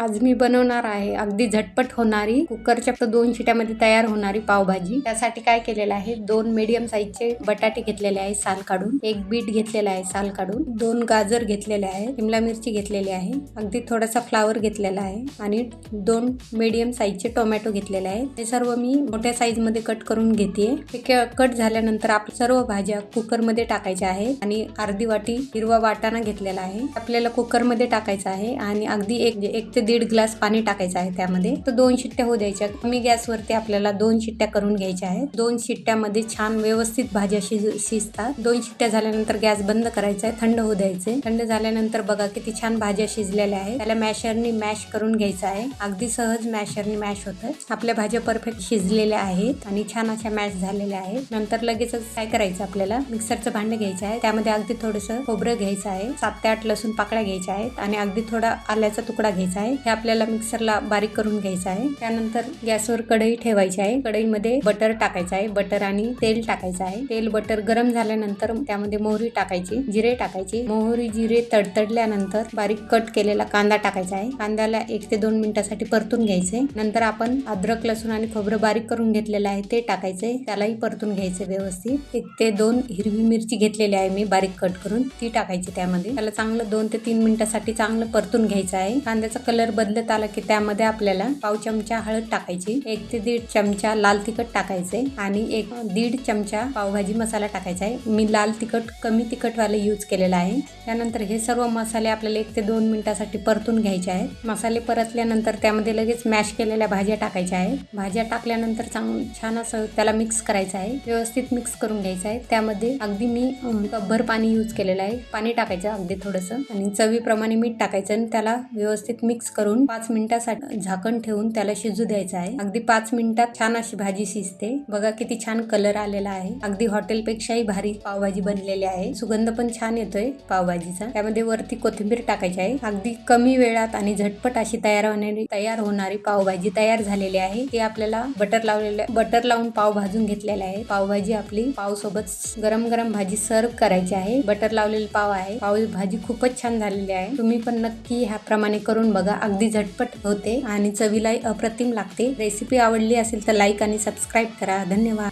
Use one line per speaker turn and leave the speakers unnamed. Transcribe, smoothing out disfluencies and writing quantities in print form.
आज मी बनवणार आहे अगदी झटपट होणारी कुकरच्या 2 शिट्यामध्ये तयार होणारी पावभाजी। त्यासाठी काय केलेलं आहे, 2 मीडियम साईजचे बटाटे घेतलेले आहे साल काढून, 1 बीट घेतलेला आहे साल काढून, 2 गाजर घेतलेले आहे, शिमला मिरची घेतलेली आहे, अगदी थोडासा फ्लावर घेतलेला आहे आणि 2 मीडियम साईजचे टोमॅटो घेतलेले आहे। हे सर्व मी मोठ्या साईज मध्ये कट करून घेते। हे कट झाल्यानंतर आपण सर्व भाज्या कुकर मध्ये टाकायच्या आहे आणि अर्धी वाटी हिरवा वाटाणा घेतलेला आहे आपल्याला कुकर मध्ये टाकायचा आहे आणि अगदी 1 ते 1.5 ग्लास पाणी टाकायचं आहे त्यामध्ये। तर 2 शिट्ट्या होऊ द्यायच्या। कमी गॅसवरती आपल्याला 2 शिट्ट्या करून घ्यायच्या आहेत। 2 शिट्ट्यामध्ये छान व्यवस्थित भाज्या शिजतात। 2 शिट्ट्या झाल्यानंतर गॅस बंद करायचा आहे, थंड होऊ द्यायचे। थंड झाल्यानंतर बघा किती छान भाज्या शिजलेल्या आहेत। त्याला मॅशरनी मॅश करून घ्यायचं आहे। अगदी सहज मॅशरनी मॅश होतं। आपल्या भाज्या परफेक्ट शिजलेल्या आहेत आणि छान अशा मॅश झालेल्या आहेत। नंतर लगेचच काय करायचं, आपल्याला मिक्सरचं भांडं घ्यायचं आहे। त्यामध्ये अगदी थोडंसं खोबरं घ्यायचं आहे, 7 ते 8 लसूण पाकळ्या घ्यायच्या आहेत आणि अगदी थोडा आल्याचा तुकडा घ्यायचा आहे। हे आपल्याला मिक्सरला बारीक करून घ्यायचं आहे। त्यानंतर गॅसवर कढई ठेवायची आहे। कढईमध्ये बटर टाकायचं आहे, बटर आणि तेल टाकायचं आहे। तेल बटर गरम झाल्यानंतर त्यामध्ये मोहरी टाकायची, जिरे टाकायचे। मोहरी जिरे तडतडल्यानंतर बारीक कट केलेला कांदा टाकायचा आहे। कांद्याला 1 ते 2 मिनिटांसाठी परतून घ्यायचे। नंतर आपण अद्रक लसूण आणि खोबरं बारीक करून घेतलेलं आहे ते टाकायचे, त्यालाही परतून घ्यायचे व्यवस्थित। 1 ते 2 हिरवी मिरची घेतलेली आहे मी बारीक कट करून, ती टाकायची त्यामध्ये। त्याला चांगलं 2 ते 3 मिनिटांसाठी चांगलं परतून घ्यायचं आहे। कांद्याचा कलर बदलत आला की त्यामध्ये आपल्याला पाव चमचा हळद टाकायची, 1 ते 1.5 चमचा लाल तिखट टाकायचे आणि 1.5 चमचा पावभाजी मसाला टाकायचा आहे। मी लाल तिखट कमी तिखटवाले यूज केलेला आहे। त्यानंतर हे सर्व मसाले आपल्याला 1 ते 2 मिनिटांसाठी परतून घ्यायचे आहेत। मसाले परतल्यानंतर त्यामध्ये लगेच मॅश केलेल्या भाज्या टाकायच्या आहेत। भाज्या टाकल्यानंतर छान असं त्याला मिक्स करायचं आहे, व्यवस्थित मिक्स करून घ्यायचं आहे। त्यामध्ये अगदी मी कपभर पाणी यूज केलेलं आहे। पाणी टाकायचं अगदी थोडंसं आणि चवीप्रमाणे मीठ टाकायचं आणि त्याला व्यवस्थित मिक्स करून 5 मिनिटांसाठी झाकण ठेवून त्याला शिजू द्यायचं आहे। अगदी 5 मिनिटात छान अशी भाजी शिजते। बघा किती छान कलर आलेला आहे। अगदी हॉटेलपेक्षाही भारी पावभाजी बनलेली आहे। सुगंध पण छान येतोय पावभाजीचा। त्यामध्ये वरती कोथिंबीर टाकायची आहे। अगदी कमी वेळात आणि झटपट अशी तयार होणारी पावभाजी तयार झालेली आहे। ती आपल्याला बटर लावून पाव भाजून घेतलेला आहे। पावभाजी आपली पाव सोबत गरम गरम भाजी सर्व करायची आहे। बटर लावलेले पाव आहे। पावभाजी खूपच छान झालेली आहे। तुम्ही पण नक्की ह्याप्रमाणे करून बघा, अगदी झटपट होते आणि चवीलाही अप्रतिम लागते। रेसिपी आवडली असेल तर लाईक आणि सबस्क्राईब करा। धन्यवाद।